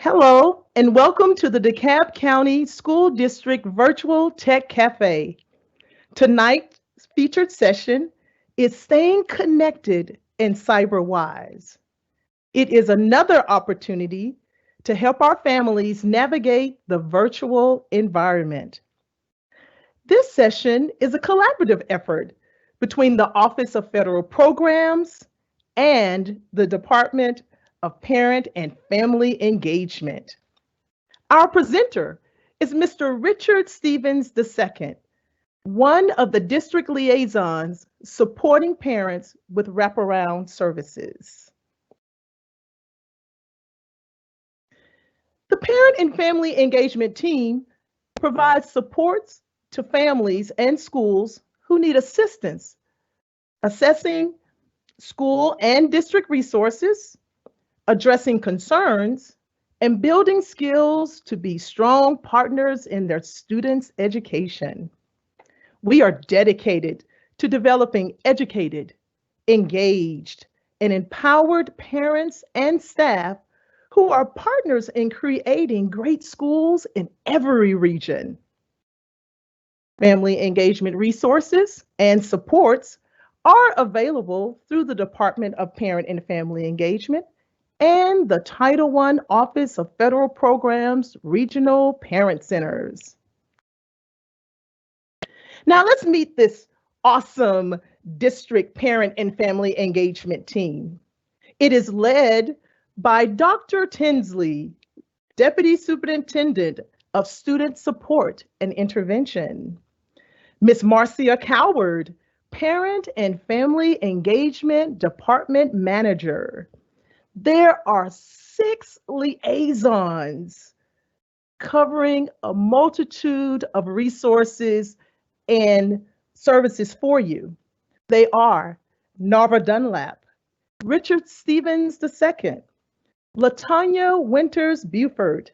Hello, and welcome to the DeKalb County School District Virtual Tech Cafe. Tonight's featured session is Staying Connected and Cyberwise. It is another opportunity to help our families navigate the virtual environment. This session is a collaborative effort between the Office of Federal Programs and the Department of Parent and Family Engagement. Our presenter is Mr. Richard Stevens II, one of the district liaisons supporting parents with wraparound services. The Parent and Family Engagement team provides supports to families and schools who need assistance assessing school and district resources, addressing concerns, and building skills to be strong partners in their students' education. We are dedicated to developing educated, engaged, and empowered parents and staff who are partners in creating great schools in every region. Family engagement resources and supports are available through the Department of Parent and Family Engagement and the Title I Office of Federal Programs Regional Parent Centers. Now let's meet this awesome district parent and family engagement team. It is led by Dr. Tinsley, Deputy Superintendent of Student Support and Intervention. Ms. Marcia Coward, Parent and Family Engagement Department Manager. There are 6 liaisons covering a multitude of resources and services for you. They are Narva Dunlap, Richard Stevens II, Latanya Winters Buford,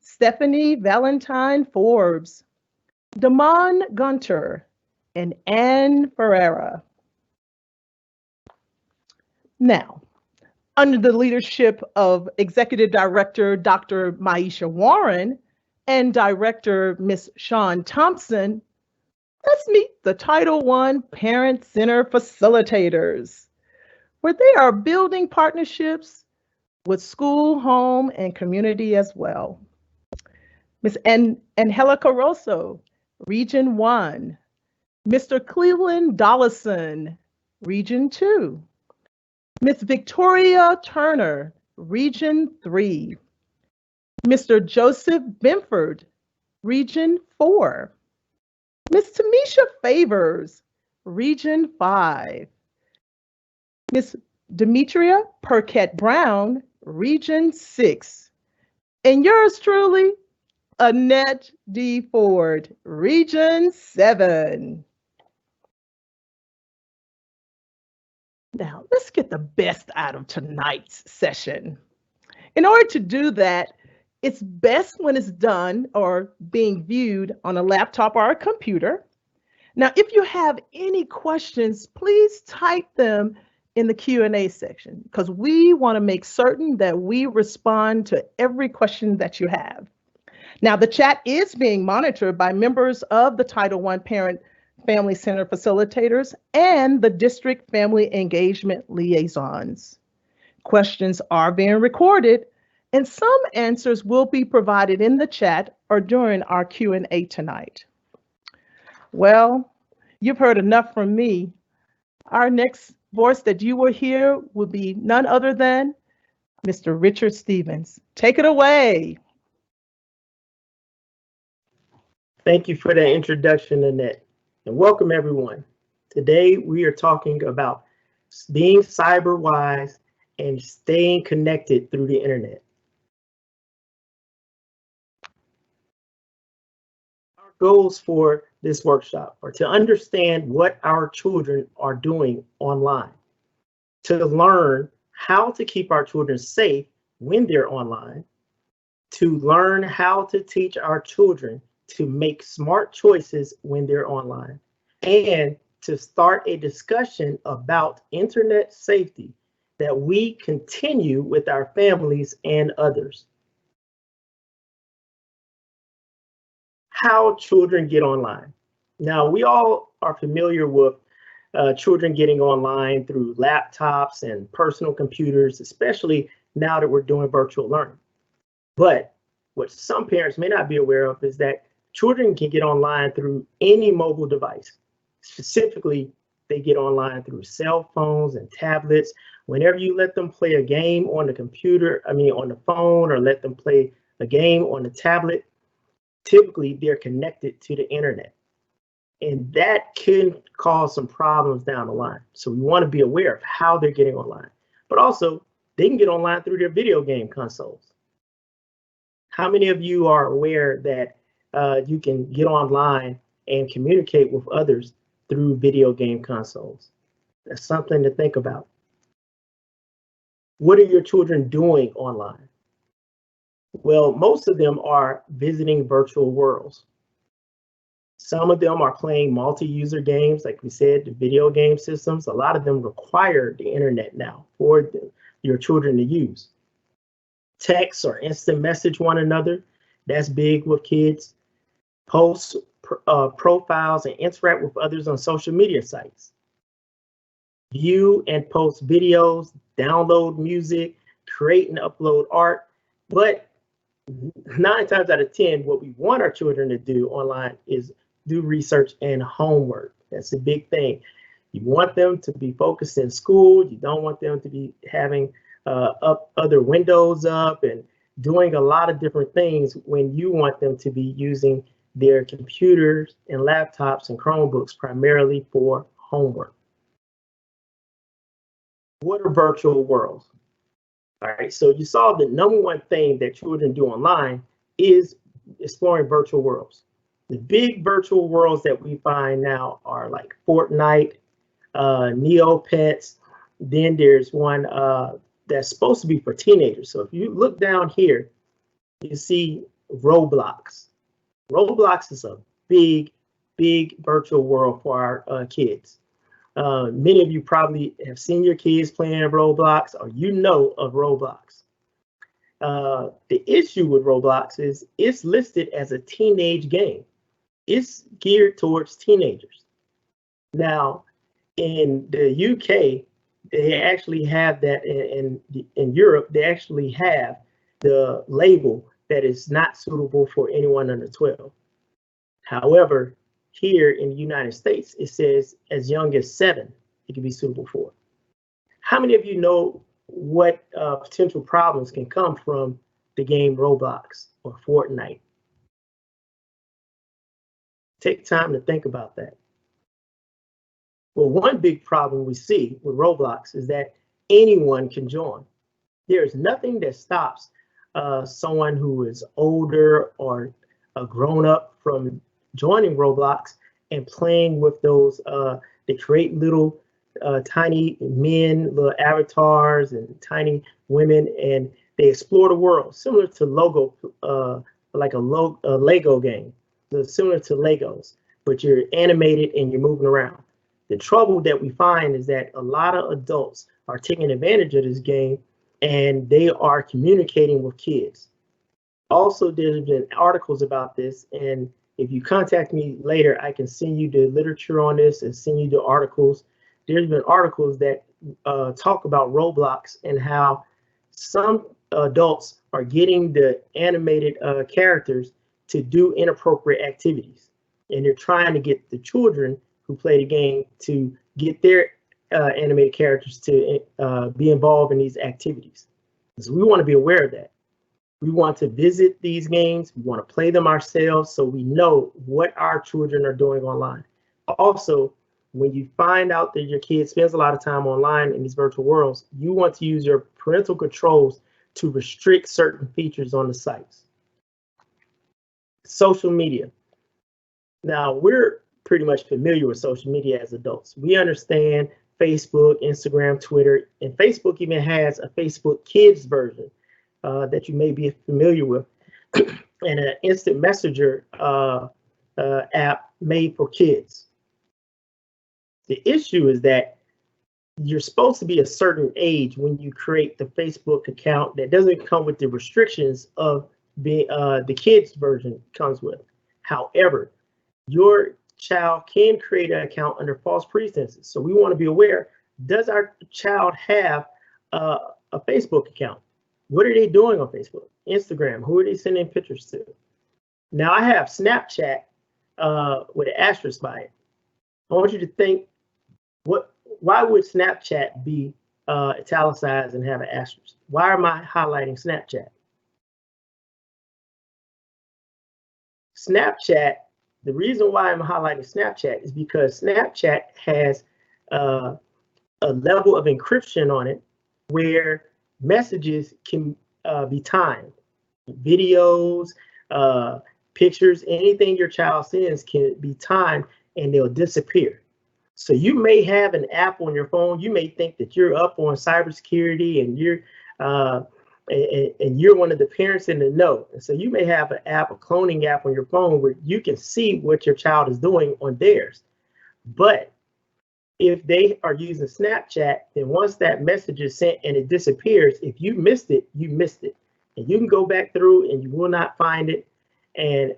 Stephanie Valentine Forbes, Damon Gunter, and Ann Ferreira. Now, under the leadership of Executive Director Dr. Maisha Warren and Director Ms. Shawn Thompson, let's meet the Title I Parent Center Facilitators, where they are building partnerships with school, home, and community as well. Ms. Angelica Rosso, Region 1. Mr. Cleveland Dollison, Region 2. Ms. Victoria Turner, Region 3. Mr. Joseph Benford, Region 4. Ms. Tamisha Favors, Region 5. Ms. Demetria Perkett Brown, Region 6. And yours truly, Annette D. Ford, Region 7. Now, let's get the best out of tonight's session. In order to do that, it's best when it's done or being viewed on a laptop or a computer. Now, if you have any questions, please type them in the Q&A section because we want to make certain that we respond to every question that you have. Now, the chat is being monitored by members of the Title I Parent Family Center facilitators and the district family engagement liaisons. Questions are being recorded and some answers will be provided in the chat or during our Q&A tonight. Well, you've heard enough from me. Our next voice that you will hear will be none other than Mr. Richard Stevens. Take it away. Thank you for that introduction, Annette, and welcome everyone. Today we are talking about being cyber wise and staying connected through the internet. Our goals for this workshop are to understand what our children are doing online, to learn how to keep our children safe when they're online, to learn how to teach our children to make smart choices when they're online, and to start a discussion about internet safety that we continue with our families and others. how children get online. Now, we all are familiar with children getting online through laptops and personal computers, especially now that we're doing virtual learning. But what some parents may not be aware of is that children can get online through any mobile device. Specifically, they get online through cell phones and tablets. Whenever you let them play a game on the computer, on the phone, or let them play a game on the tablet, typically they're connected to the internet. And that can cause some problems down the line. So we want to be aware of how they're getting online. But also, they can get online through their video game consoles. How many of you are aware that you can get online and communicate with others through video game consoles? That's something to think about. What are your children doing online? Well, most of them are visiting virtual worlds. Some of them are playing multi-user games, like we said, the video game systems. A lot of them require the internet now for your children to use. Text or instant message one another, that's big with kids. Post profiles and interact with others on social media sites. View and post videos, download music, create and upload art. But 9 times out of 10, what we want our children to do online is do research and homework. That's a big thing. You want them to be focused in school. You don't want them to be having other windows up and doing a lot of different things when you want them to be using their computers and laptops and Chromebooks primarily for homework. What are virtual worlds? All right, so you saw the number one thing that children do online is exploring virtual worlds. The big virtual worlds that we find now are like Fortnite, Neopets. Then there's one that's supposed to be for teenagers. So if you look down here, you see Roblox. Roblox is a big, big virtual world for our kids. Many of you probably have seen your kids playing Roblox, or you know of Roblox. The issue with Roblox is it's listed as a teenage game. It's geared towards teenagers. Now, in the UK, they actually have that. In Europe, they actually have the label that is not suitable for anyone under 12. However, here in the United States, it says as young as 7, it can be suitable for. How many of you know what potential problems can come from the game Roblox or Fortnite? Take time to think about that. Well, one big problem we see with Roblox is that anyone can join. There's nothing that stops someone who is older or a grown-up from joining Roblox and playing with those. They create little tiny men, little avatars, and tiny women, and they explore the world, similar to like a Lego game. So similar to Legos, but you're animated and you're moving around. The trouble that we find is that a lot of adults are taking advantage of this game and they are communicating with kids. Also, there's been articles about this, and if you contact me later, I can send you the literature on this and send you the articles. There's been articles that talk about Roblox and how some adults are getting the animated characters to do inappropriate activities. And they're trying to get the children who play the game to get their animated characters to be involved in these activities. So we want to be aware of that. We want to visit these games. We want to play them ourselves so we know what our children are doing online. Also, when you find out that your kid spends a lot of time online in these virtual worlds, you want to use your parental controls to restrict certain features on the sites. Social media. Now, we're pretty much familiar with social media as adults. We understand Facebook, Instagram, Twitter, and Facebook even has a Facebook Kids version that you may be familiar with, and an instant messenger app made for kids. The issue is that you're supposed to be a certain age when you create the Facebook account that doesn't come with the restrictions of the kids version comes with. However, your child can create an account under false pretenses. So we want to be aware, does our child have a Facebook account? What are they doing on Facebook, Instagram? Who are they sending pictures to? Now I have Snapchat with an asterisk by it. I want you to think, why would Snapchat be italicized and have an asterisk? Why am I highlighting Snapchat? Snapchat, the reason why I'm highlighting Snapchat is because Snapchat has a level of encryption on it where messages can be timed. Videos, pictures, anything your child sends can be timed and they'll disappear. So you may have an app on your phone. You may think that you're up on cybersecurity and you're one of the parents in the know. And so you may have an app, a cloning app on your phone where you can see what your child is doing on theirs. But if they are using Snapchat, then once that message is sent and it disappears, if you missed it, you missed it. And you can go back through and you will not find it. And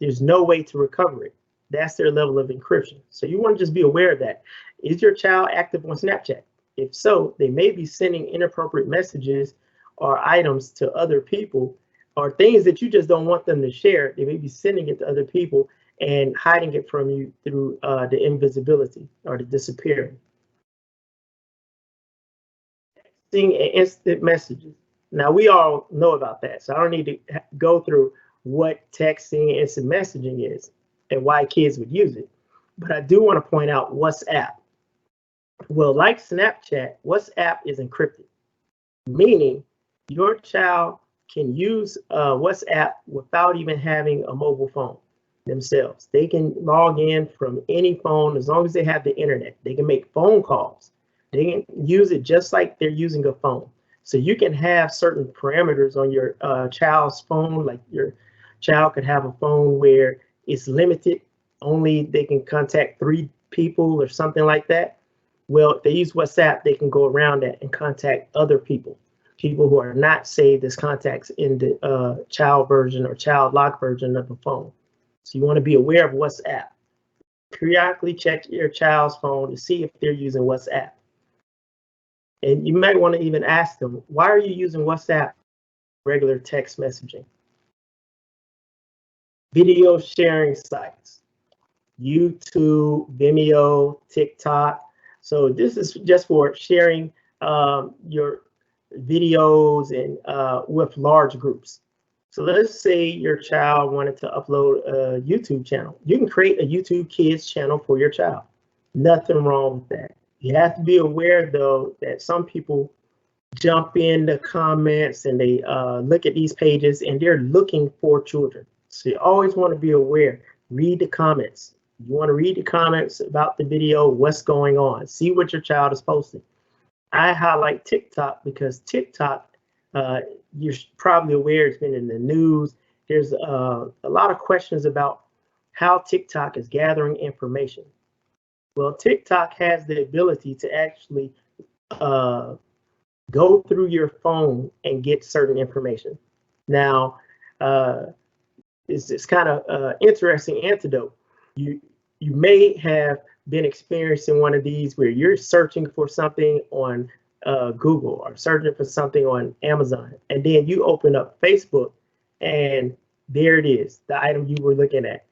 there's no way to recover it. That's their level of encryption. So you want to just be aware of that. Is your child active on Snapchat? If so, they may be sending inappropriate messages or items to other people or things that you just don't want them to share. They may be sending it to other people and hiding it from you through the invisibility or the disappearing. Texting and instant messages. Now we all know about that, so I don't need to go through what texting and instant messaging is and why kids would use it. But I do want to point out WhatsApp. Well, like Snapchat, WhatsApp is encrypted, meaning your child can use WhatsApp without even having a mobile phone themselves. They can log in from any phone as long as they have the internet. They can make phone calls. They can use it just like they're using a phone. So you can have certain parameters on your child's phone, like your child could have a phone where it's limited, only they can contact 3 people or something like that. Well, if they use WhatsApp, they can go around that and contact other people who are not saved as contacts in the child version or child lock version of the phone. So you want to be aware of WhatsApp. Periodically check your child's phone to see if they're using WhatsApp. And you might want to even ask them, why are you using WhatsApp? Regular text messaging. Video sharing sites, YouTube, Vimeo, TikTok. So this is just for sharing your videos and with large groups. So let's say your child wanted to upload a YouTube channel. You can create a YouTube Kids channel for your child. Nothing wrong with that. You have to be aware, though, that some people jump in the comments and they look at these pages and they're looking for children. So you always want to be aware. Read the comments. You want to read the comments about the video, what's going on. See what your child is posting. I highlight TikTok because TikTok, you're probably aware, it's been in the news. There's a lot of questions about how TikTok is gathering information. Well, TikTok has the ability to actually go through your phone and get certain information. Now, it's kind of interesting antidote. You may have been experiencing one of these where you're searching for something on Google or searching for something on Amazon, and then you open up Facebook and there it is, the item you were looking at.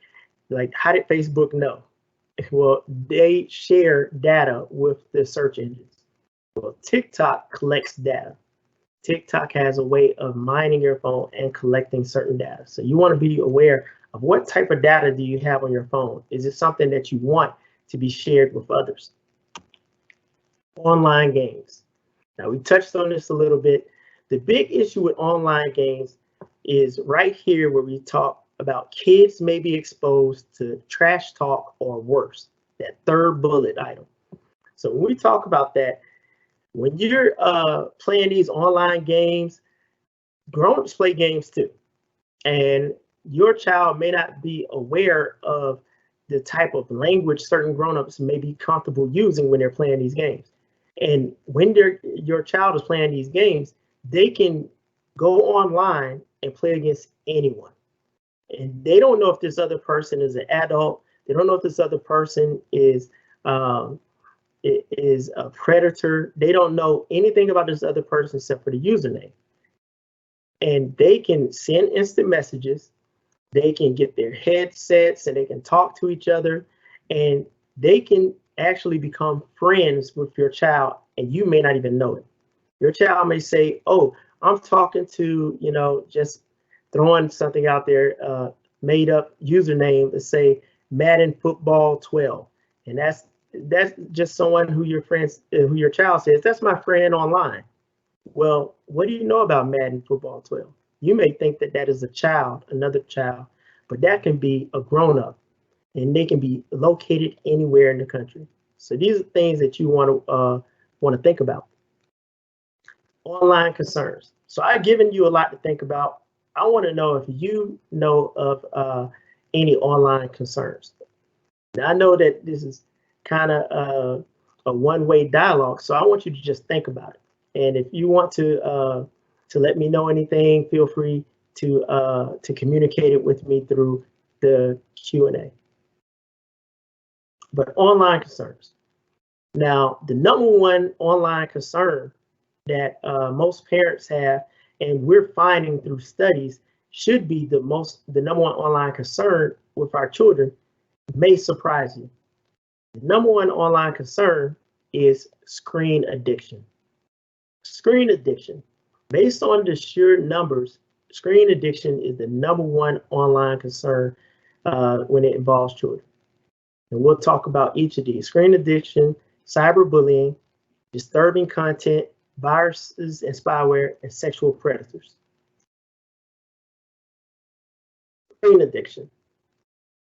Like, how did Facebook know? Well, they share data with the search engines. Well, TikTok collects data. TikTok has a way of mining your phone and collecting certain data. So you want to be aware of what type of data do you have on your phone. Is it something that you want to be shared with others? Online games. Now, we touched on this a little bit. The big issue with online games is right here where we talk about kids may be exposed to trash talk or worse, that third bullet item. So when we talk about that, when you're playing these online games, grown-ups play games too. And your child may not be aware of the type of language certain grown-ups may be comfortable using when they're playing these games. And when your child is playing these games, they can go online and play against anyone. And they don't know if this other person is an adult. They don't know if this other person um, is a predator. They don't know anything about this other person except for the username. And they can send instant messages. They can get their headsets and they can talk to each other, and they can actually become friends with your child, and you may not even know it. Your child may say, "Oh, I'm talking to, just throwing something out there, made up username to say Madden Football 12," and that's just someone who who your child says, "That's my friend online." Well, what do you know about Madden Football 12? You may think that that is a child, another child, but that can be a grown up, and they can be located anywhere in the country. So these are things that you want to think about. Online concerns. So I've given you a lot to think about. I want to know if you know of any online concerns. Now I know that this is kind of a one-way dialogue, so I want you to just think about it. And if you want to let me know anything, feel free to communicate it with me through the Q&A. But online concerns. Now, the number one online concern that most parents have, and we're finding through studies, should be the number one online concern with our children, may surprise you. The number one online concern is screen addiction. Screen addiction. Based on the sheer numbers, screen addiction is the number one online concern when it involves children. And we'll talk about each of these: screen addiction, cyberbullying, disturbing content, viruses and spyware, and sexual predators. Screen addiction.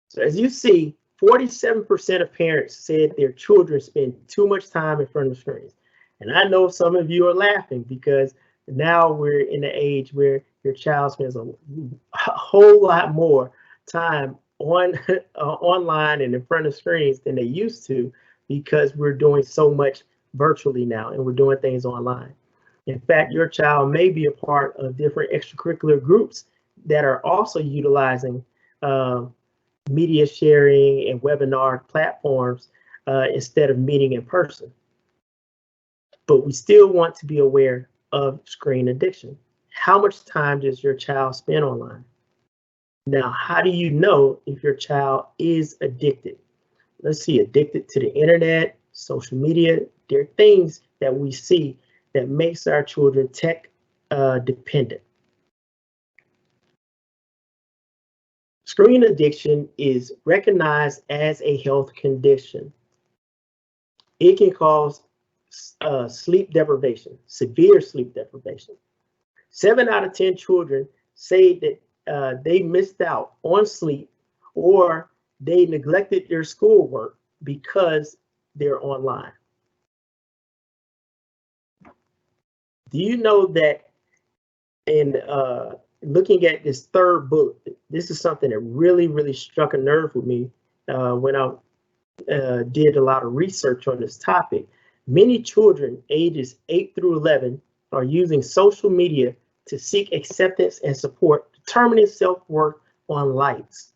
So as you see, 47% of parents said their children spend too much time in front of screens. And I know some of you are laughing because now we're in the age where your child spends a whole lot more time online and in front of screens than they used to, because we're doing so much virtually now and we're doing things online. In fact, your child may be a part of different extracurricular groups that are also utilizing media sharing and webinar platforms instead of meeting in person. But we still want to be aware of screen addiction. How much time does your child spend online? Now, how do you know if your child is addicted? Let's see, addicted to the internet, social media. There are things that we see that makes our children tech dependent. Screen addiction is recognized as a health condition. It can cause sleep deprivation, severe sleep deprivation. 7 out of 10 children say that they missed out on sleep or they neglected their schoolwork because they're online. Do you know that in looking at this third bullet, this is something that really, really struck a nerve with me when I did a lot of research on this topic. Many children ages 8 through 11 are using social media to seek acceptance and support, determining self-worth on likes.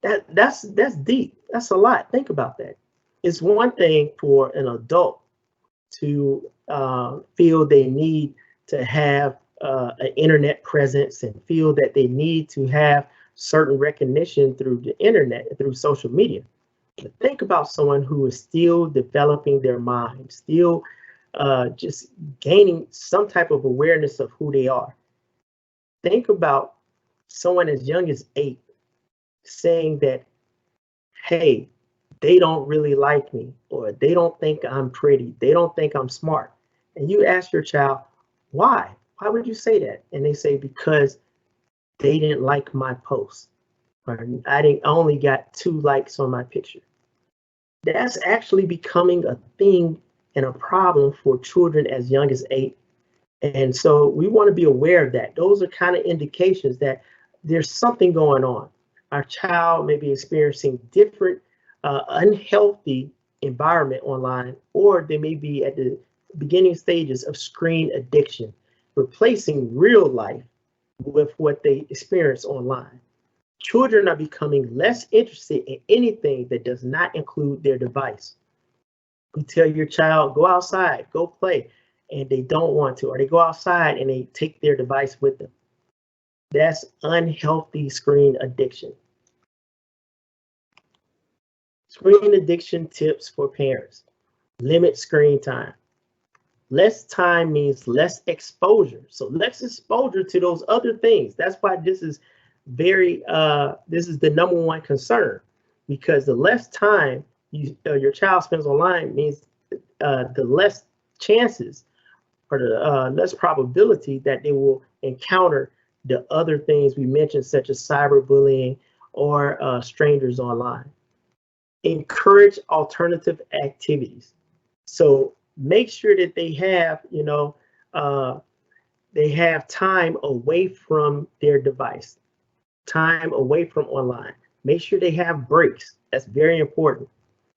That's deep. That's a lot. Think about that. It's one thing for an adult to feel they need to have an internet presence and feel that they need to have certain recognition through the internet, through social media. But think about someone who is still developing their mind, still just gaining some type of awareness of who they are. Think about someone as young as 8 saying that, hey, they don't really like me, or they don't think I'm pretty, they don't think I'm smart. And you ask your child, why? Why would you say that? And they say, because they didn't like my post, or I only got 2 likes on my picture. That's actually becoming a thing and a problem for children as young as 8. And so we want to be aware of that. Those are kind of indications that there's something going on. Our child may be experiencing different unhealthy environment online, or they may be at the beginning stages of screen addiction, replacing real life with what they experience online. Children are becoming less interested in anything that does not include their device. You tell your child, go outside, go play, and they don't want to, or they go outside and they take their device with them. That's unhealthy screen addiction. Screen addiction tips for parents. Limit screen time. Less time means less exposure. So less exposure to those other things. That's why this is this is the number one concern, because the less time your child spends online means the less chances or the less probability that they will encounter the other things we mentioned, such as cyberbullying or strangers online. Encourage alternative activities. So make sure that they have, they have time away from their device, time away from online. Make sure they have breaks. That's very important,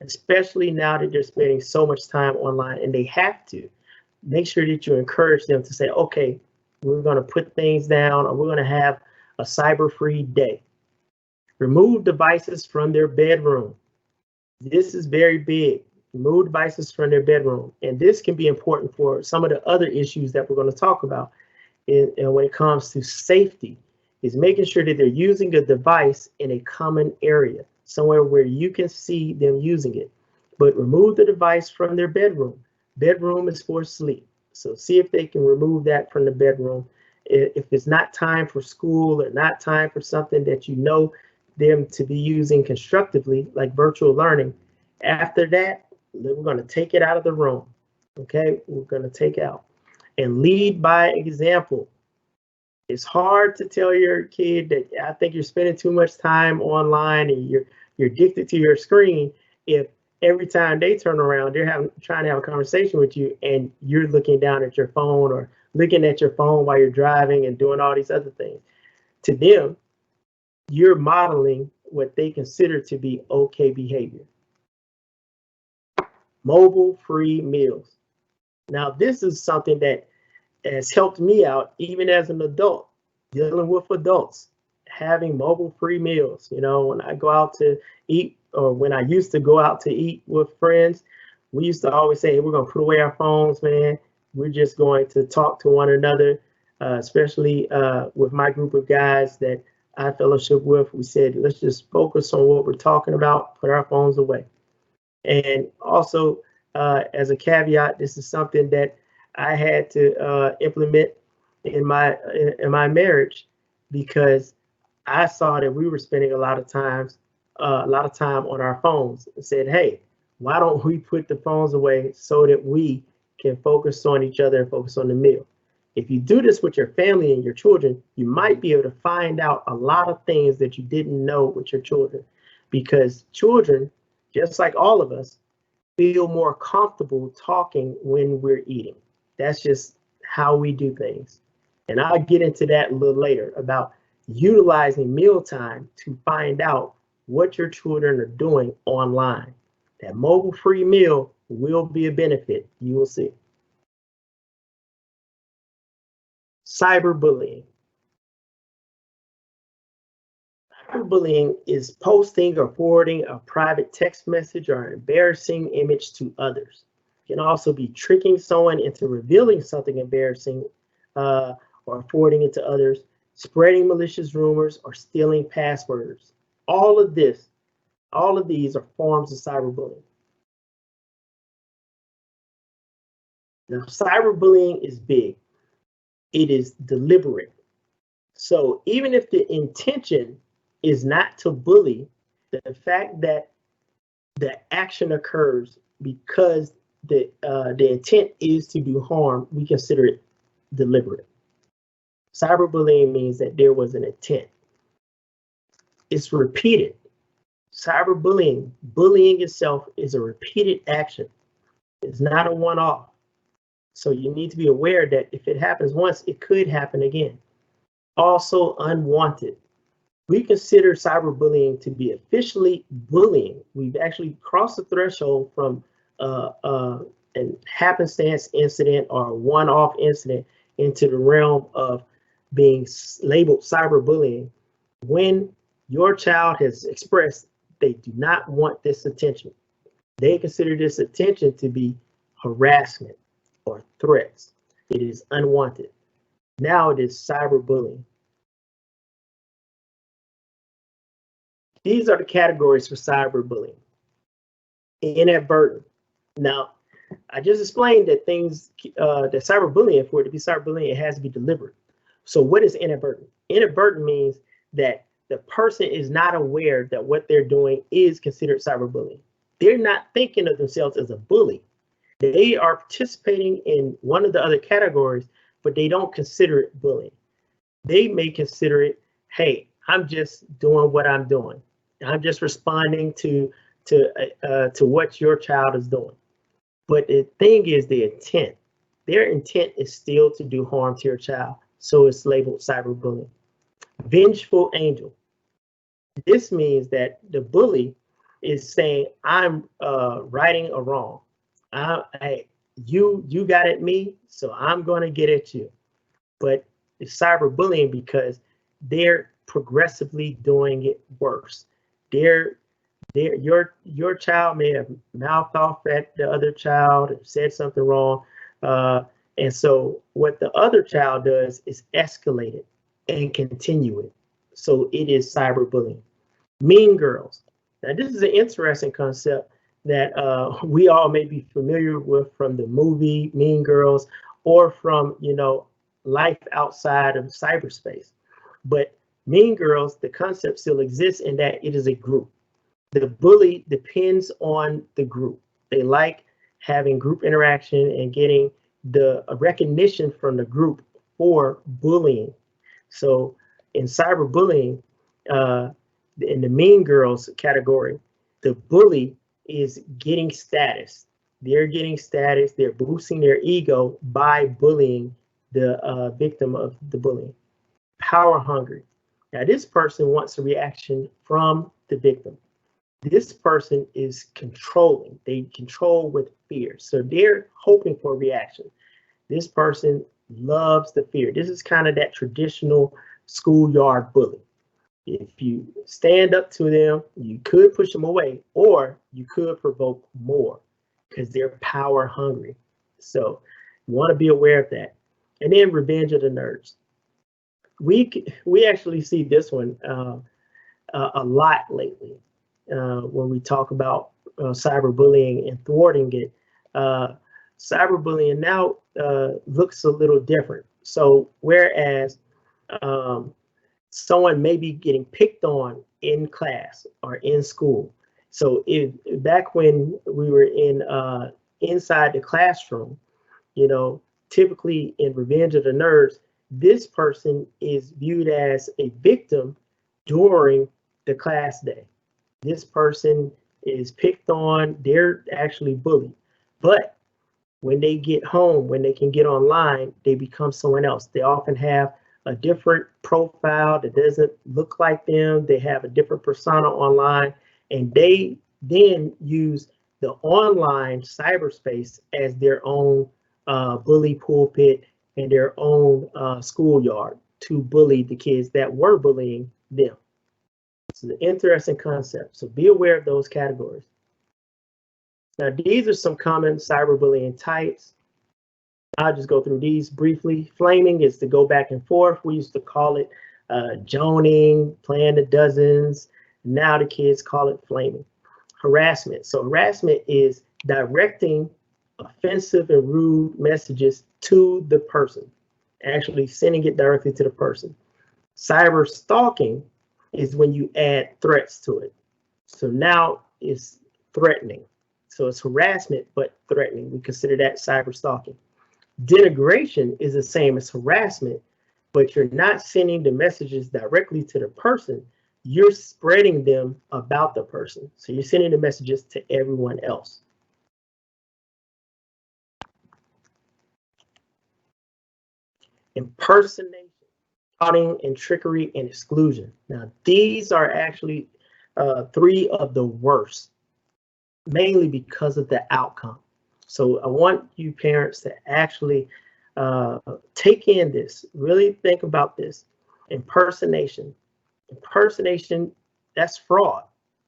especially now that they're spending so much time online and they have to. Make sure that you encourage them to say, okay, we're going to put things down, or we're going to have a cyber-free day. Remove devices from their bedroom. This is very big. Remove devices from their bedroom. And this can be important for some of the other issues that we're going to talk about when it comes to safety, is making sure that they're using a device in a common area, somewhere where you can see them using it. But remove the device from their bedroom. Bedroom is for sleep. So see if they can remove that from the bedroom. If it's not time for school or not time for something that you know them to be using constructively, like virtual learning, after that, we're going to take it out of the room. Okay, we're going to take out and lead by example. It's hard to tell your kid that I think you're spending too much time online and you're addicted to your screen if every time they turn around, they're trying to have a conversation with you and you're looking down at your phone or looking at your phone while you're driving and doing all these other things. To them, you're modeling what they consider to be okay behavior. Mobile-free meals. Now, this is something that has helped me out even as an adult, dealing with adults, having mobile-free meals. You know, when I go out to eat, or when I used to go out to eat with friends, we used to always say, hey, we're going to put away our phones, man. We're just going to talk to one another, especially with my group of guys that I fellowship with. We said, let's just focus on what we're talking about, put our phones away. And also, as a caveat, this is something that I had to implement in my marriage, because I saw that we were spending a lot of time on our phones, and said, hey, why don't we put the phones away so that we can focus on each other and focus on the meal? If you do this with your family and your children, you might be able to find out a lot of things that you didn't know with your children, because children, just like all of us, feel more comfortable talking when we're eating. That's just how we do things. And I'll get into that a little later about utilizing mealtime to find out what your children are doing online. That mobile-free meal will be a benefit. You will see. Cyberbullying. Cyberbullying is posting or forwarding a private text message or an embarrassing image to others. It can also be tricking someone into revealing something embarrassing or forwarding it to others, spreading malicious rumors, or stealing passwords. All of these are forms of cyberbullying. Now, cyberbullying is big. It is deliberate. So even if the intention is not to bully, the fact that the action occurs because the intent is to do harm, we consider it deliberate. Cyberbullying means that there was an intent. It's repeated. Cyberbullying, bullying itself, is a repeated action. It's not a one-off. So you need to be aware that if it happens once, it could happen again. Also unwanted. We consider cyberbullying to be officially bullying. We've actually crossed the threshold from an happenstance incident or a one-off incident into the realm of being labeled cyberbullying when Your child has expressed they do not want this attention. They consider this attention to be harassment or threats. It is unwanted. Now it is cyberbullying. These are the categories for cyberbullying. Inadvertent. Now, I just explained that that cyberbullying, for it to be cyberbullying, it has to be deliberate. So what is inadvertent? Inadvertent means that the person is not aware that what they're doing is considered cyberbullying. They're not thinking of themselves as a bully. They are participating in one of the other categories, but they don't consider it bullying. They may consider it, hey, I'm just doing what I'm doing. I'm just responding to what your child is doing. But the thing is the intent. Their intent is still to do harm to your child. So it's labeled cyberbullying. Vengeful angel. This means that the bully is saying, I'm righting a wrong. You got at me, so I'm going to get at you. But it's cyberbullying because they're progressively doing it worse. Your child may have mouthed off at the other child and said something wrong. And so what the other child does is escalate it and continue it. So it is cyberbullying. Mean girls. Now, this is an interesting concept that we all may be familiar with from the movie Mean Girls or from, life outside of cyberspace. But Mean Girls, the concept still exists in that it is a group. The bully depends on the group. They like having group interaction and getting the recognition from the group for bullying. So in cyberbullying, in the Mean Girls category, the bully is getting status. They're getting status. They're boosting their ego by bullying the victim of the bullying. Power hungry. Now, this person wants a reaction from the victim. This person is controlling. They control with fear. So they're hoping for a reaction. This person loves the fear. This is kind of that traditional schoolyard bully. If you stand up to them, you could push them away, or you could provoke more because they're power hungry. So you want to be aware of that. And then revenge of the nerds. We actually see this one a lot lately when we talk about cyberbullying and thwarting it. Cyberbullying now looks a little different. So whereas someone may be getting picked on in class or in school. So back when we were inside the classroom, typically in Revenge of the Nerds, this person is viewed as a victim during the class day. This person is picked on, they're actually bullied. But when they get home, when they can get online, they become someone else. They often have a different profile that doesn't look like them. They have a different persona online, and they then use the online cyberspace as their own bully pulpit and their own schoolyard to bully the kids that were bullying them. It's an interesting concept. So be aware of those categories. Now, these are some common cyberbullying types. I'll just go through these briefly. Flaming is to go back and forth. We used to call it joning, playing the dozens. Now the kids call it flaming. Harassment. So harassment is directing offensive and rude messages to the person, actually sending it directly to the person. Cyber stalking is when you add threats to it. So now it's threatening. So it's harassment, but threatening. We consider that cyber stalking. Denigration is the same as harassment, but you're not sending the messages directly to the person. You're spreading them about the person. So you're sending the messages to everyone else. Impersonation, taunting, and trickery and exclusion. Now, these are actually three of the worst, mainly because of the outcome. So I want you parents to actually take in this, really think about this. Impersonation. Impersonation, that's fraud,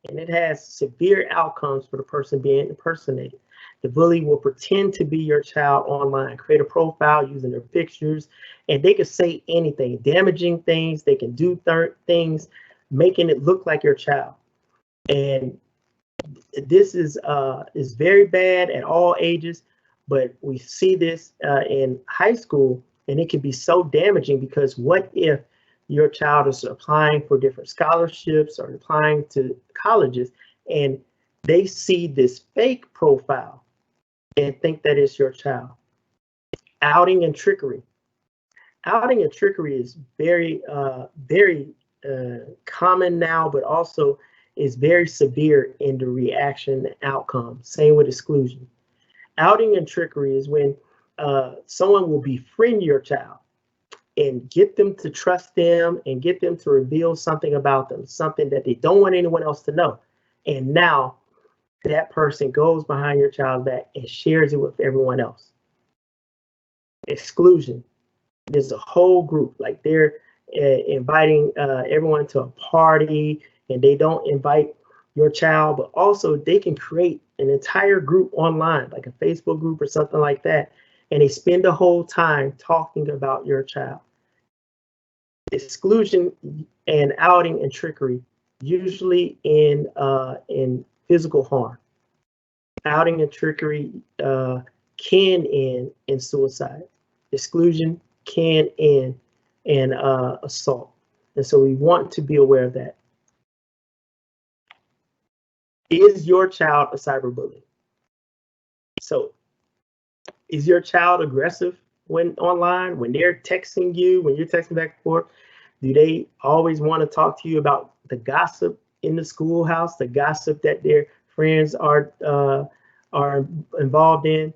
and it has severe outcomes for the person being impersonated. The bully will pretend to be your child online, create a profile using their pictures, and they can say anything, damaging things. They can do things, making it look like your child. And this is very bad at all ages, but we see this in high school, and it can be so damaging because what if your child is applying for different scholarships or applying to colleges, and they see this fake profile and think that it's your child? Outing and trickery. Outing and trickery is very common now, but also is very severe in the reaction and outcome. Same with exclusion. Outing and trickery is when someone will befriend your child and get them to trust them and get them to reveal something about them, something that they don't want anyone else to know. And now that person goes behind your child's back and shares it with everyone else. Exclusion. There's a whole group, like they're inviting everyone to a party, and they don't invite your child, but also they can create an entire group online, like a Facebook group or something like that, and they spend the whole time talking about your child. Exclusion and outing and trickery, usually in physical harm. Outing and trickery can end in suicide. Exclusion can end in assault. And so we want to be aware of that. Is your child a cyberbully? So is your child aggressive when online, when they're texting you, when you're texting back and forth? Do they always want to talk to you about the gossip in the schoolhouse, the gossip that their friends are involved in?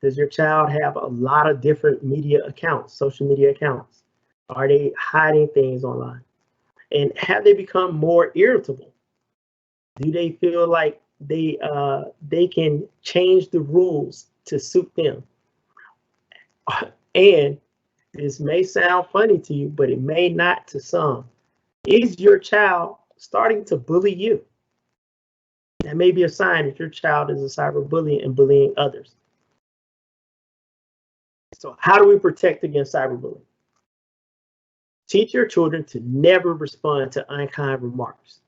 Does your child have a lot of different media accounts, social media accounts? Are they hiding things online? And have they become more irritable? Do they feel like they can change the rules to suit them? And this may sound funny to you, but it may not to some. Is your child starting to bully you? That may be a sign that your child is a cyberbully and bullying others. So how do we protect against cyberbullying? Teach your children to never respond to unkind remarks.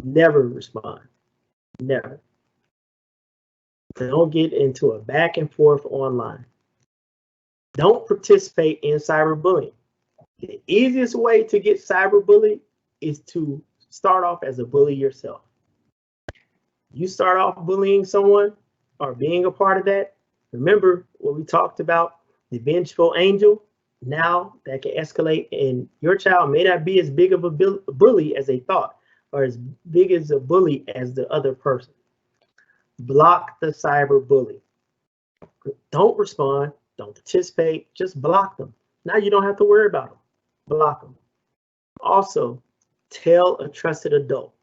Never respond. Never. Don't get into a back and forth online. Don't participate in cyberbullying. The easiest way to get cyberbullied is to start off as a bully yourself. You start off bullying someone or being a part of that. Remember what we talked about, the vengeful angel? Now that can escalate, and your child may not be as big of a bully as they thought, or as big as a bully as the other person. Block the cyberbully. Don't respond, don't participate, just block them. Now you don't have to worry about them. Block them. Also, tell a trusted adult.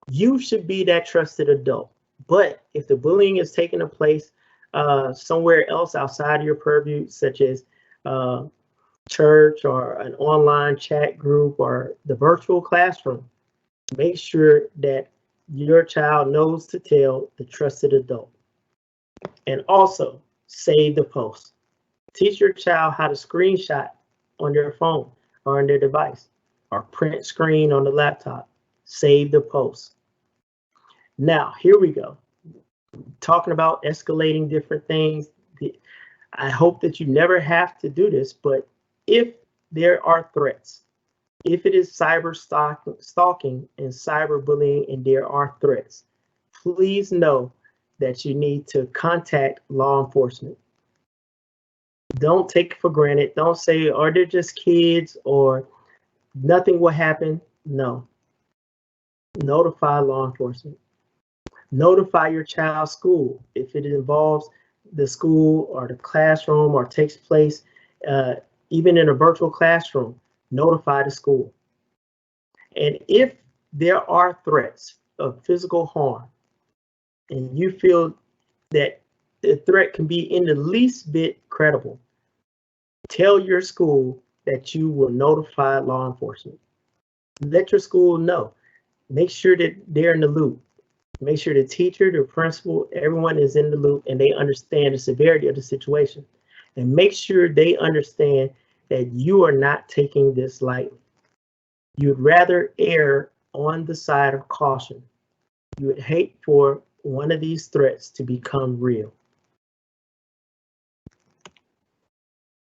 You should be that trusted adult. But if the bullying is taking place somewhere else outside of your purview, such as church or an online chat group or the virtual classroom, make sure that your child knows to tell the trusted adult. And also, save the post. Teach your child how to screenshot on their phone or on their device, or print screen on the laptop. Save the post. Now, here we go. Talking about escalating different things. I hope that you never have to do this, but if there are threats, if it is cyber stalking and cyberbullying and there are threats, please know that you need to contact law enforcement. Don't take it for granted. Don't say, oh, they're just kids or nothing will happen. No. Notify law enforcement. Notify your child's school if it involves the school or the classroom or takes place even in a virtual classroom. Notify the school. And if there are threats of physical harm and you feel that the threat can be in the least bit credible, tell your school that you will notify law enforcement. Let your school know. Make sure that they're in the loop. Make sure the teacher, the principal, everyone is in the loop and they understand the severity of the situation. And make sure they understand that you are not taking this lightly. You'd rather err on the side of caution. You would hate for one of these threats to become real.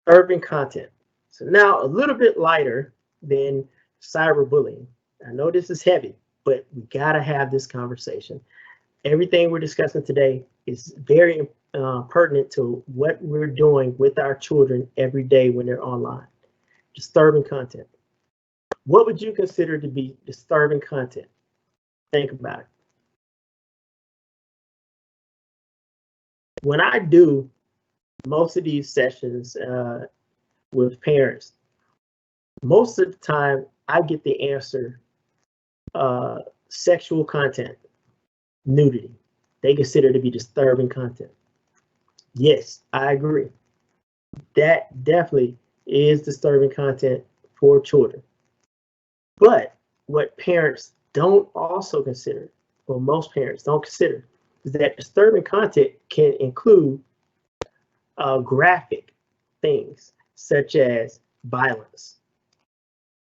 Urban content. So now a little bit lighter than cyberbullying. I know this is heavy, but we gotta have this conversation. Everything we're discussing today is very pertinent to what we're doing with our children every day when they're online. Disturbing content. What would you consider to be disturbing content? Think about it. When I do most of these sessions with parents, most of the time I get the answer sexual content, nudity. They consider to be disturbing content. Yes, I agree. That definitely is disturbing content for children. But what parents don't also consider, or most parents don't consider, is that disturbing content can include graphic things such as violence.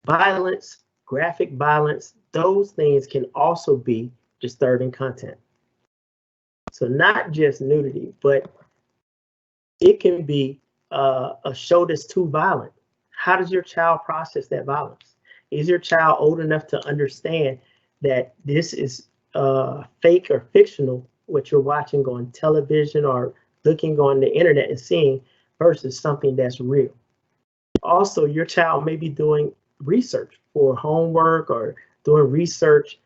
Violence, graphic violence, those things can also be disturbing content. So not just nudity, but it can be a show that's too violent. How does your child process that violence? Is your child old enough to understand that this is fake or fictional, what you're watching on television or looking on the internet and seeing versus something that's real? Also, your child may be doing research for homework or doing research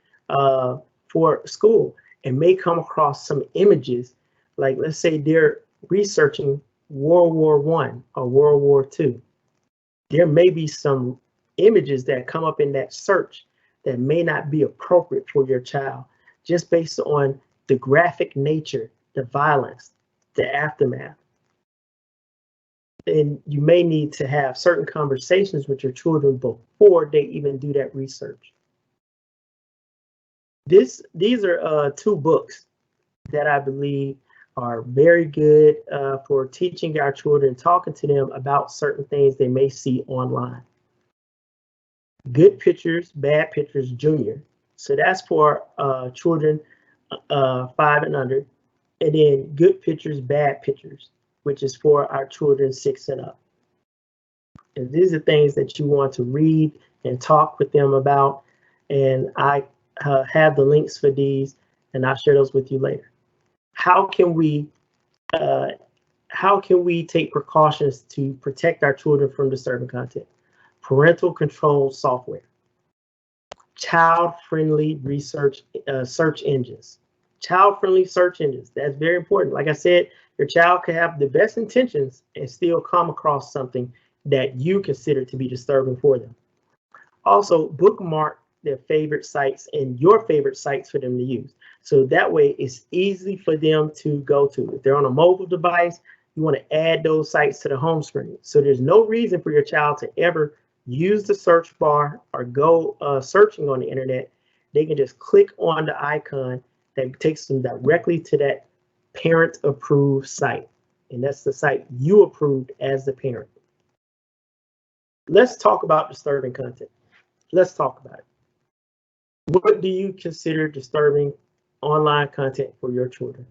for school and may come across some images, like let's say they're researching World War I or World War II. There may be some images that come up in that search that may not be appropriate for your child, just based on the graphic nature, the violence, the aftermath. And you may need to have certain conversations with your children before they even do that research. These are two books that I believe are very good for teaching our children, talking to them about certain things they may see online. Good Pictures, Bad Pictures Junior. So that's for children 5 and under. And then Good Pictures, Bad Pictures, which is for our children 6 and up. And these are things that you want to read and talk with them about. And I have the links for these, and I'll share those with you later. How can we take precautions to protect our children from disturbing content? Parental control software, child-friendly search engines, child-friendly search engines. That's very important. Like I said, your child could have the best intentions and still come across something that you consider to be disturbing for them. Also, bookmark their favorite sites and your favorite sites for them to use. So that way it's easy for them to go to. If they're on a mobile device, you want to add those sites to the home screen. So there's no reason for your child to ever use the search bar or go searching on the internet. They can just click on the icon that takes them directly to that parent approved site. And that's the site you approved as the parent. Let's talk about disturbing content. Let's talk about it. What do you consider disturbing online content for your children?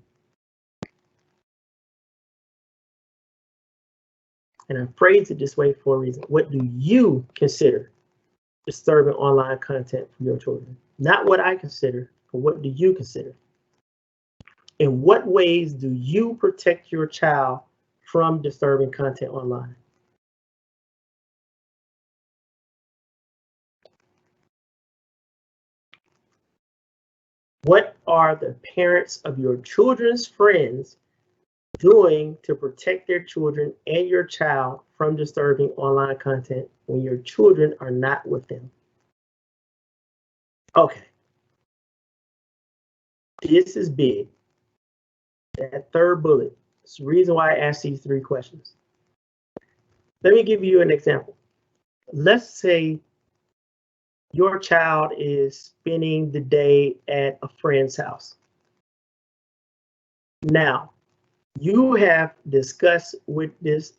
And I phrase it this way for a reason. What do you consider disturbing online content for your children? Not what I consider, but what do you consider? In what ways do you protect your child from disturbing content online? What are the parents of your children's friends doing to protect their children and your child from disturbing online content when your children are not with them? Okay, this is big. That third bullet. It's the reason why I asked these 3 questions. Let me give you an example. Let's say your child is spending the day at a friend's house. Now, you have discussed with this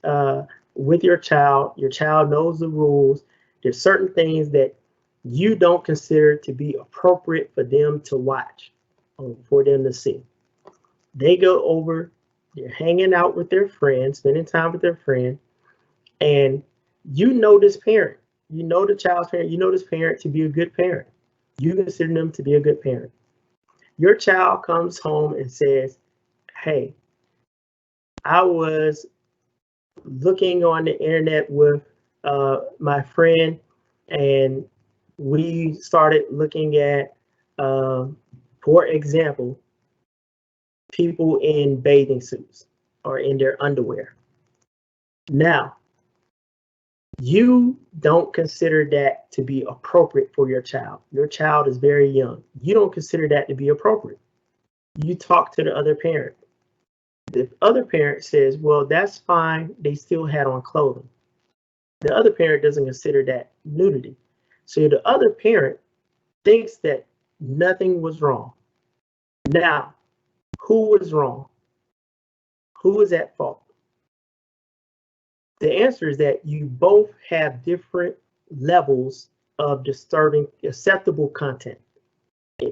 with your child. Your child knows the rules. There's certain things that you don't consider to be appropriate for them to watch or for them to see. They go over, they're hanging out with their friends, spending time with their friend, and you know this parent. You know the child's parent. You know this parent to be a good parent. You consider them to be a good parent. Your child comes home and says, "Hey, I was looking on the internet with my friend, and we started looking at, for example, people in bathing suits or in their underwear." Now, you don't consider that to be appropriate for your child. Your child is very young. You don't consider that to be appropriate. You talk to the other parent. The other parent says, well, that's fine. They still had on clothing. The other parent doesn't consider that nudity. So the other parent thinks that nothing was wrong. Now, who was wrong? Who was at fault? The answer is that you both have different levels of disturbing acceptable content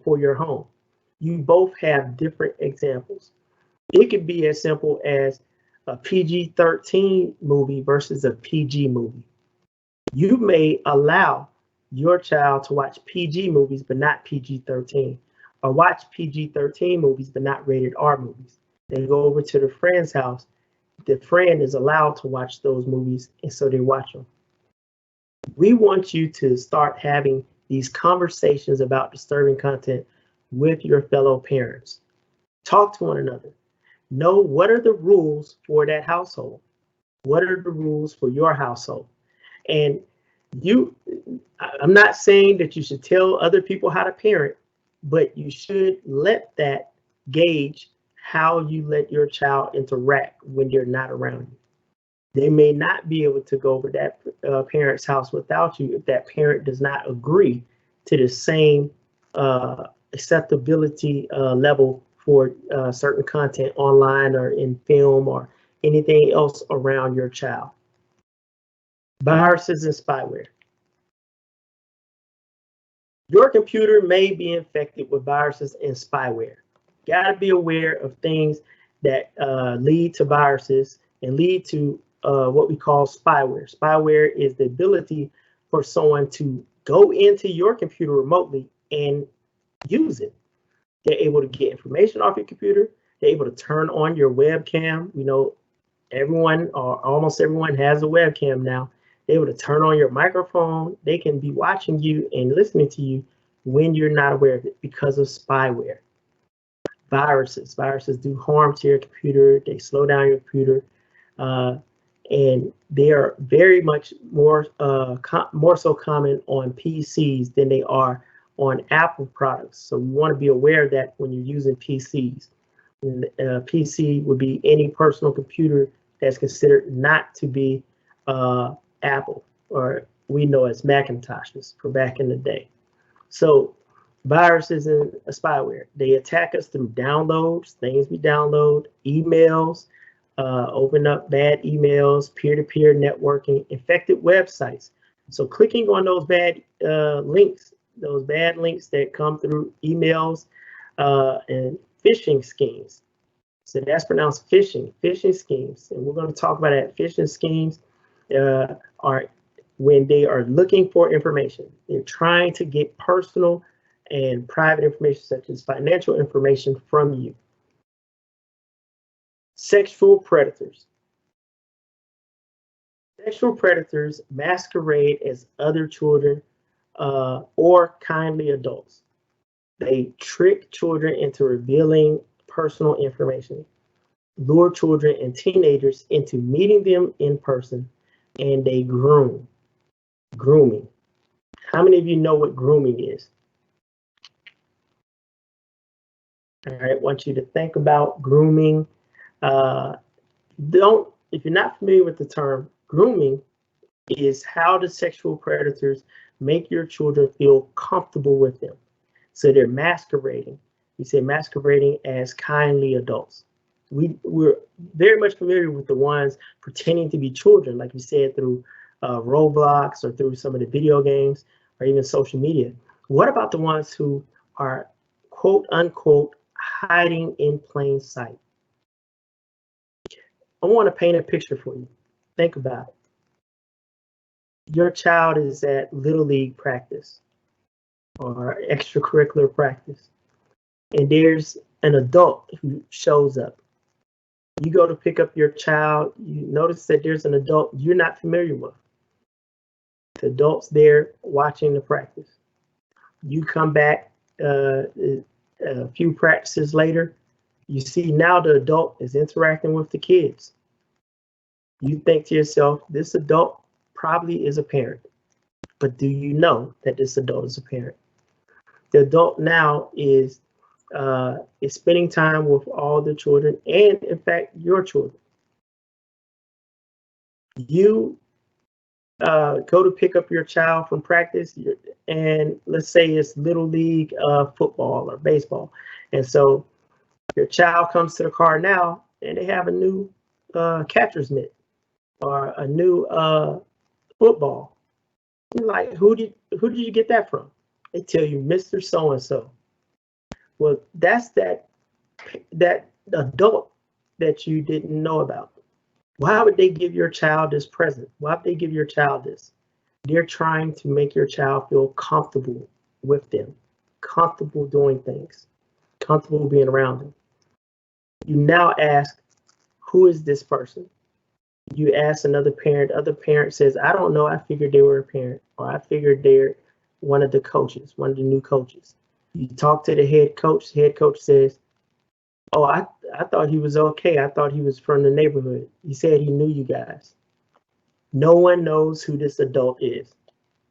for your home. You both have different examples. It could be as simple as a PG-13 movie versus a PG movie. You may allow your child to watch PG movies but not PG-13, or watch PG-13 movies but not rated R movies. They go over to the friend's house. The friend is allowed to watch those movies, and so they watch them. We want you to start having these conversations about disturbing content with your fellow parents. Talk to one another. Know what are the rules for that household. What are the rules for your household? And I'm not saying that you should tell other people how to parent, but you should let that gauge how you let your child interact when you're not around you. They may not be able to go over that parent's house without you if that parent does not agree to the same acceptability level for certain content online or in film or anything else around your child. Viruses and spyware. Your computer may be infected with viruses and spyware. Got to be aware of things that lead to viruses and lead to what we call spyware. Spyware is the ability for someone to go into your computer remotely and use it. They're able to get information off your computer. They're able to turn on your webcam. You know, everyone or almost everyone has a webcam now. They're able to turn on your microphone. They can be watching you and listening to you when you're not aware of it because of spyware. Viruses do harm to your computer. They slow down your computer, and they are very much more so common on PCs than they are on Apple products. So you want to be aware of that when you're using PCs. And, PC would be any personal computer that's considered not to be Apple, or we know as Macintoshes for back in the day. So viruses and spyware, they attack us through downloads, things we download, emails, open up bad emails, peer-to-peer networking, infected websites. So clicking on those bad links, those bad links that come through emails and phishing schemes. So that's pronounced phishing schemes. And we're going to talk about that. Phishing schemes are when they are looking for information. They're trying to get personal and private information, such as financial information, from you. Sexual predators. Sexual predators masquerade as other children or kindly adults. They trick children into revealing personal information, lure children and teenagers into meeting them in person, and they groom. Grooming. How many of you know what grooming is? All right, I want you to think about grooming. If you're not familiar with the term, grooming is how the sexual predators make your children feel comfortable with them. So they're masquerading. We say masquerading as kindly adults. We're very much familiar with the ones pretending to be children, like you said, through Roblox or through some of the video games or even social media. What about the ones who are quote unquote hiding in plain sight? I want to paint a picture for you. Think about it. Your child is at Little League practice or extracurricular practice, and there's an adult who shows up. You go to pick up your child, you notice that there's an adult you're not familiar with. The adult's there watching the practice. You come back a few practices later, you see now the adult is interacting with the kids. You think to yourself, this adult probably is a parent. But do you know that this adult is a parent? The adult now is spending time with all the children and, in fact, your children. You go to pick up your child from practice, and let's say it's Little League football or baseball. And so your child comes to the car now, and they have a new catcher's mitt or a new football. You're like, who did you get that from? They tell you, Mr. So and so. Well, that's that adult that you didn't know about. Why would they give your child this present? Why would they give your child this? They're trying to make your child feel comfortable with them, comfortable doing things, comfortable being around them. You now ask, who is this person? You ask another parent, other parent says, I don't know, I figured they were a parent, or I figured they're one of the coaches, one of the new coaches. You talk to the head coach says, oh, I thought he was okay. I thought he was from the neighborhood. He said he knew you guys. No one knows who this adult is.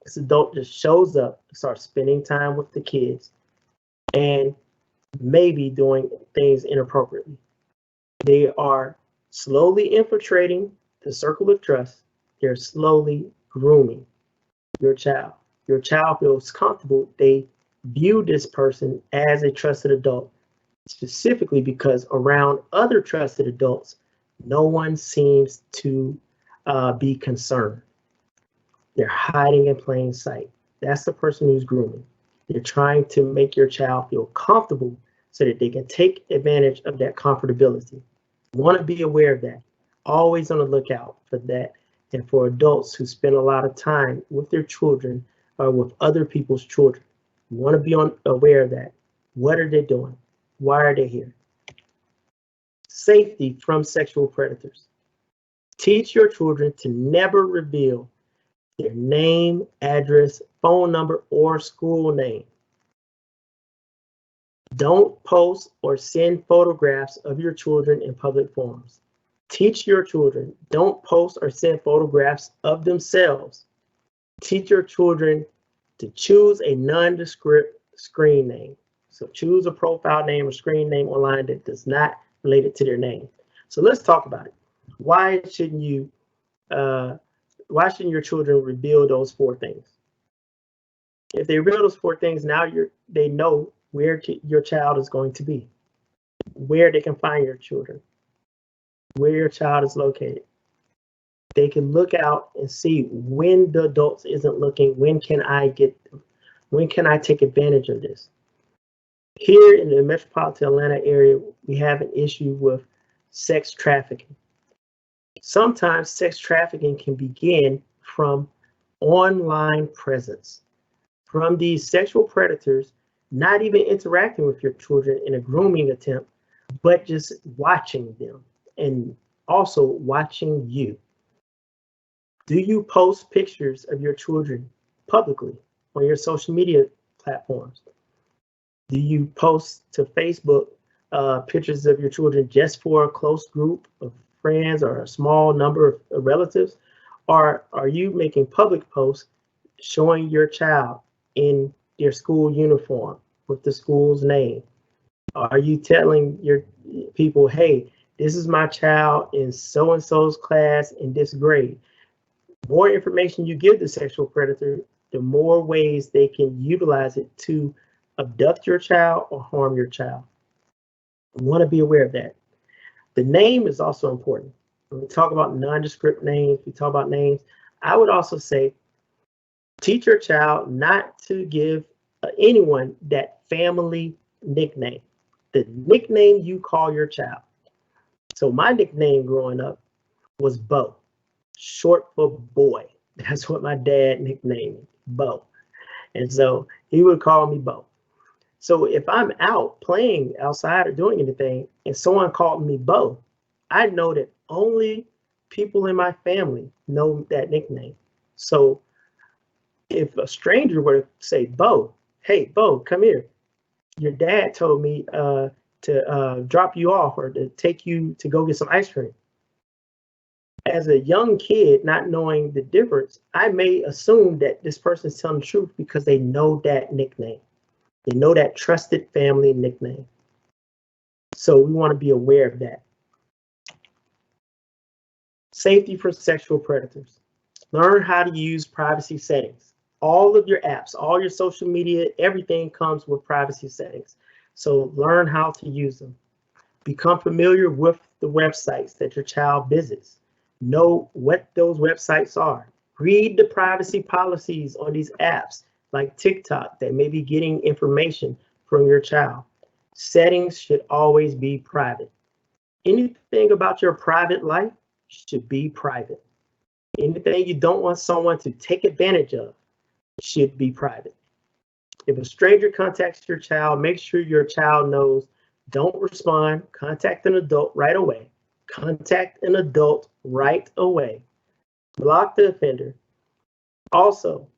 This adult just shows up, starts spending time with the kids, and maybe doing things inappropriately. They are slowly infiltrating the circle of trust. They're slowly grooming your child. Your child feels comfortable. They view this person as a trusted adult, specifically because around other trusted adults, no one seems to be concerned. They're hiding in plain sight. That's the person who's grooming. They're trying to make your child feel comfortable so that they can take advantage of that comfortability. You want to be aware of that. Always on the lookout for that. And for adults who spend a lot of time with their children or with other people's children, you want to be aware of that. What are they doing? Why are they here? Safety from sexual predators. Teach your children to never reveal their name, address, phone number, or school name. Don't post or send photographs of your children in public forums. Teach your children, don't post or send photographs of themselves. Teach your children to choose a nondescript screen name. So choose a profile name or screen name online that does not relate it to their name. So let's talk about it. Why shouldn't your children reveal those 4 things? If they reveal those 4 things, now they know where your child is going to be, where they can find your children, where your child is located. They can look out and see when the adults isn't looking, when can I take advantage of this? Here in the metropolitan Atlanta area, we have an issue with sex trafficking. Sometimes sex trafficking can begin from online presence, from these sexual predators not even interacting with your children in a grooming attempt, but just watching them and also watching you. Do you post pictures of your children publicly on your social media platforms? Do you post to Facebook pictures of your children just for a close group of friends or a small number of relatives? Or are you making public posts showing your child in their school uniform with the school's name? Are you telling your people, hey, this is my child in so-and-so's class in this grade? More information you give the sexual predator, the more ways they can utilize it to abduct your child or harm your child. You want to be aware of that. The name is also important. When we talk about nondescript names, we talk about names. I would also say teach your child not to give anyone that family nickname, the nickname you call your child. So my nickname growing up was Bo, short for boy. That's what my dad nicknamed me, Bo. And so he would call me Bo. So if I'm out playing outside or doing anything and someone called me Bo, I know that only people in my family know that nickname. So if a stranger were to say, Bo, hey, Bo, come here. Your dad told me to drop you off or to take you to go get some ice cream. As a young kid, not knowing the difference, I may assume that this person's telling the truth because they know that nickname. They know that trusted family nickname. So we want to be aware of that. Safety for sexual predators. Learn how to use privacy settings. All of your apps, all your social media, everything comes with privacy settings. So learn how to use them. Become familiar with the websites that your child visits. Know what those websites are. Read the privacy policies on these apps like TikTok that may be getting information from your child. Settings should always be private. Anything about your private life should be private. Anything you don't want someone to take advantage of should be private. If a stranger contacts your child, make sure your child knows, don't respond, contact an adult right away. Contact an adult right away. Block the offender. Also,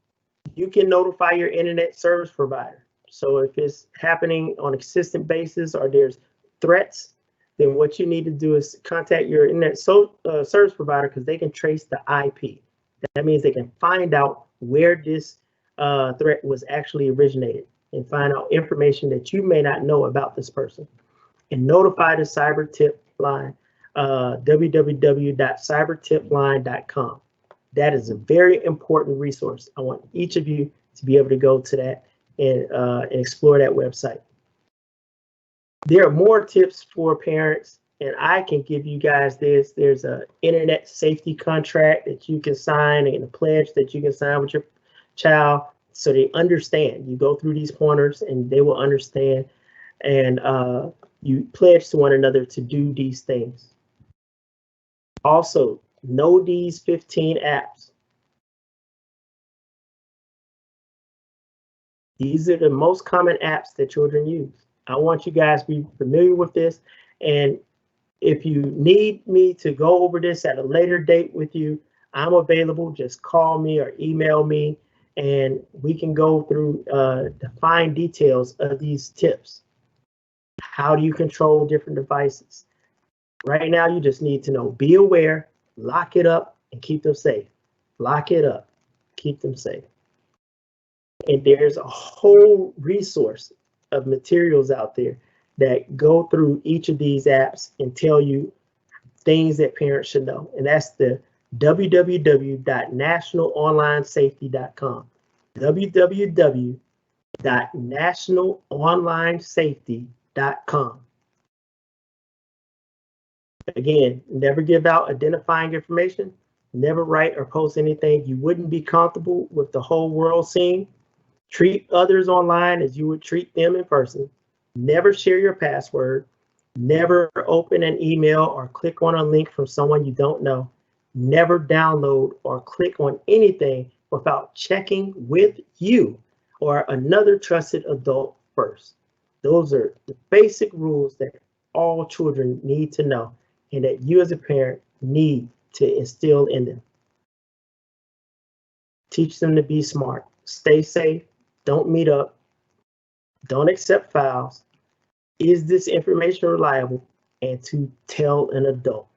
you can notify your internet service provider. So if it's happening on a consistent basis or there's threats, then what you need to do is contact your internet service provider because they can trace the IP. That means they can find out where this threat was actually originated and find out information that you may not know about this person. And notify the cyber tip line, www.cybertipline.com. That is a very important resource. I want each of you to be able to go to that and explore that website. There are more tips for parents, and I can give you guys this. There's an internet safety contract that you can sign and a pledge that you can sign with your child so they understand. You go through these pointers and they will understand, and you pledge to one another to do these things. Also, know these 15 apps. These are the most common apps that children use. I want you guys to be familiar with this. And if you need me to go over this at a later date with you, I'm available. Just call me or email me, and we can go through the fine details of these tips. How do you control different devices? Right now, you just need to know, be aware, lock it up, and keep them safe. Lock it up, keep them safe. And there's a whole resource of materials out there that go through each of these apps and tell you things that parents should know. And that's the www.nationalonlinesafety.com. www.nationalonlinesafety.com. Again, never give out identifying information. Never write or post anything you wouldn't be comfortable with the whole world seeing. Treat others online as you would treat them in person. Never share your password. Never open an email or click on a link from someone you don't know. Never download or click on anything without checking with you or another trusted adult first. Those are the basic rules that all children need to know and that you as a parent need to instill in them. Teach them to be smart. Stay safe. Don't meet up. Don't accept files. Is this information reliable? And to tell an adult.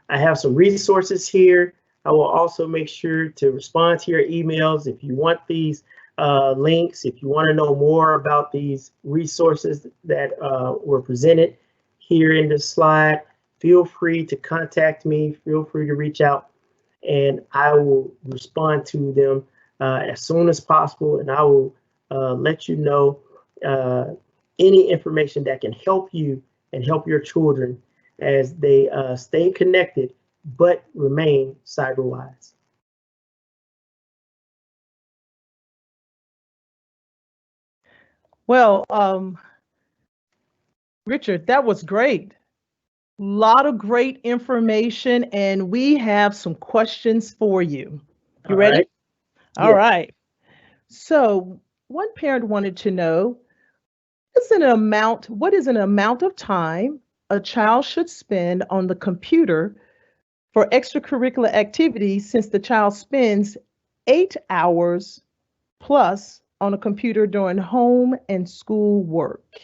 I have some resources here. I will also make sure to respond to your emails if you want these links, if you want to know more about these resources that were presented here in this slide. Feel free to contact me. Feel free to reach out, and I will respond to them as soon as possible, and I will let you know any information that can help you and help your children as they stay connected but remain cyber wise. Well, Richard, that was great. Lot of great information, and we have some questions for you. You All ready? right. All Yes. right. So, one parent wanted to know what is an amount of time a child should spend on the computer for extracurricular activities since the child spends 8 hours plus on a computer during home and school work?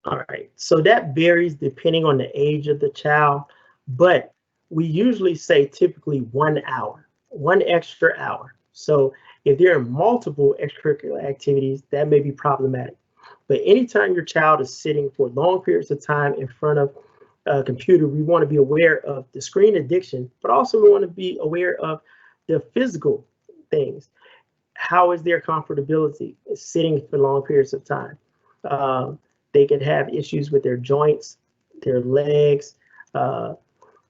All right. So that varies depending on the age of the child, but we usually say typically 1 hour, 1 extra hour. So if there are multiple extracurricular activities, that may be problematic. But anytime your child is sitting for long periods of time in front of a computer, we want to be aware of the screen addiction, but also we want to be aware of the physical things. How is their comfortability sitting for long periods of time? Um, they can have issues with their joints, their legs, uh,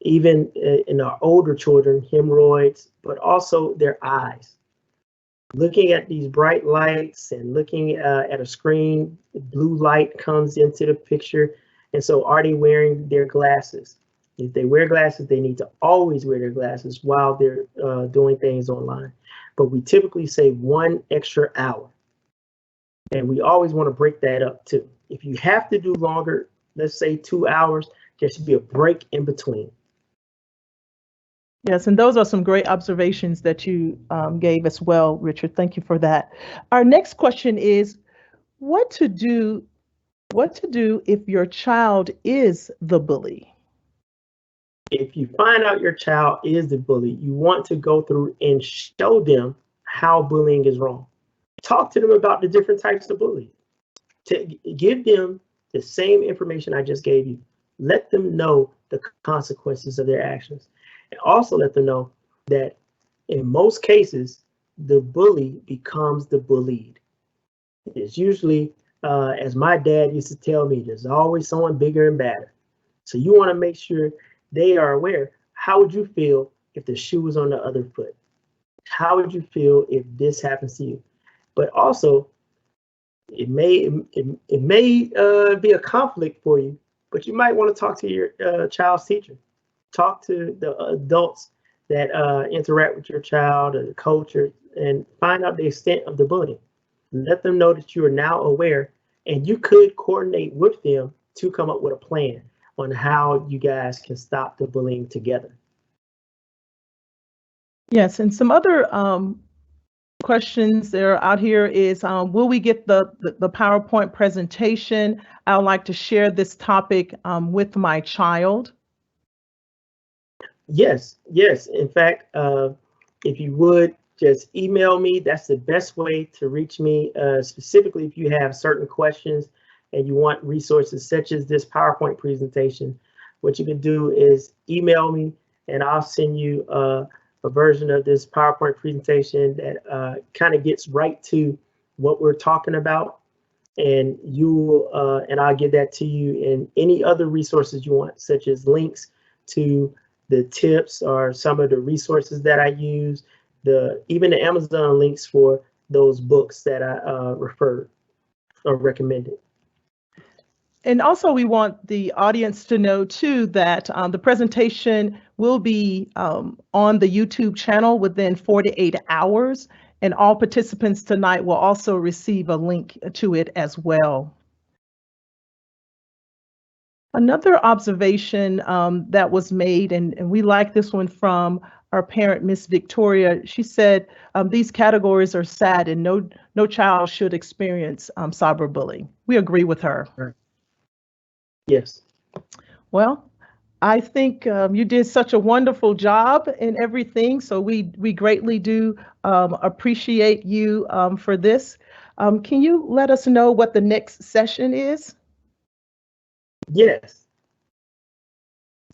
even in our older children, hemorrhoids, but also their eyes. Looking at these bright lights and looking at a screen, blue light comes into the picture. And so, are they wearing their glasses? If they wear glasses, they need to always wear their glasses while they're doing things online. But we typically say 1 extra hour. And we always want to break that up too. If you have to do longer, let's say 2 hours, there should be a break in between. Yes, and those are some great observations that you gave as well, Richard. Thank you for that. Our next question is what to do what to do if your child is the bully? If you find out your child is the bully, you want to go through and show them how bullying is wrong. Talk to them about the different types of bullying. To give them the same information I just gave you. Let them know the consequences of their actions. And also let them know that in most cases, the bully becomes the bullied. It's usually, as my dad used to tell me, there's always someone bigger and badder. So you want to make sure they are aware. How would you feel if the shoe was on the other foot? How would you feel if this happens to you? But also, it may be a conflict for you, but you might want to talk to your child's teacher. Talk to the adults that interact with your child, or the coach, and find out the extent of the bullying. Let them know that you are now aware, and you could coordinate with them to come up with a plan on how you guys can stop the bullying together. Yes, and some other questions that are out here is will we get the PowerPoint presentation? I would like to share this topic with my child. Yes, yes. In fact, if you would just email me, that's the best way to reach me, specifically if you have certain questions and you want resources such as this PowerPoint presentation. What you can do is email me and I'll send you a version of this PowerPoint presentation that kind of gets right to what we're talking about. And and I'll give that to you, and any other resources you want, such as links to the tips or some of the resources that I use, even the Amazon links for those books that I referred or recommended. And also, we want the audience to know too that the presentation will be on the YouTube channel within 48 hours, and all participants tonight will also receive a link to it as well. Another observation that was made, and we like this one from our parent, Miss Victoria. She said these categories are sad, and no child should experience cyberbullying. We agree with her. Right. Yes. Well, I think you did such a wonderful job in everything, so we greatly do appreciate you for this. Can you let us know what the next session is? Yes.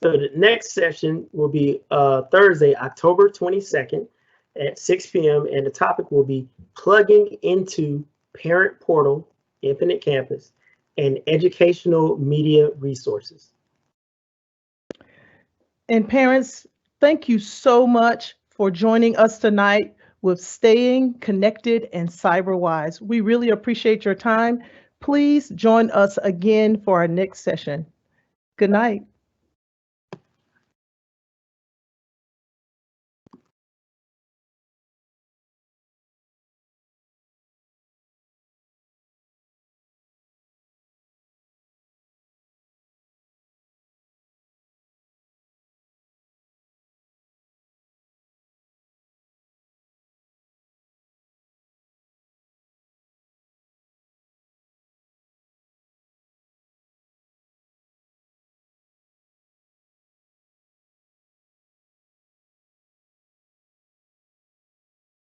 So the next session will be Thursday, October 22nd at 6 p.m. And the topic will be plugging into Parent Portal, Infinite Campus, and educational media resources. And parents, thank you so much for joining us tonight with Staying Connected and Cyberwise. We really appreciate your time. Please join us again for our next session. Good night.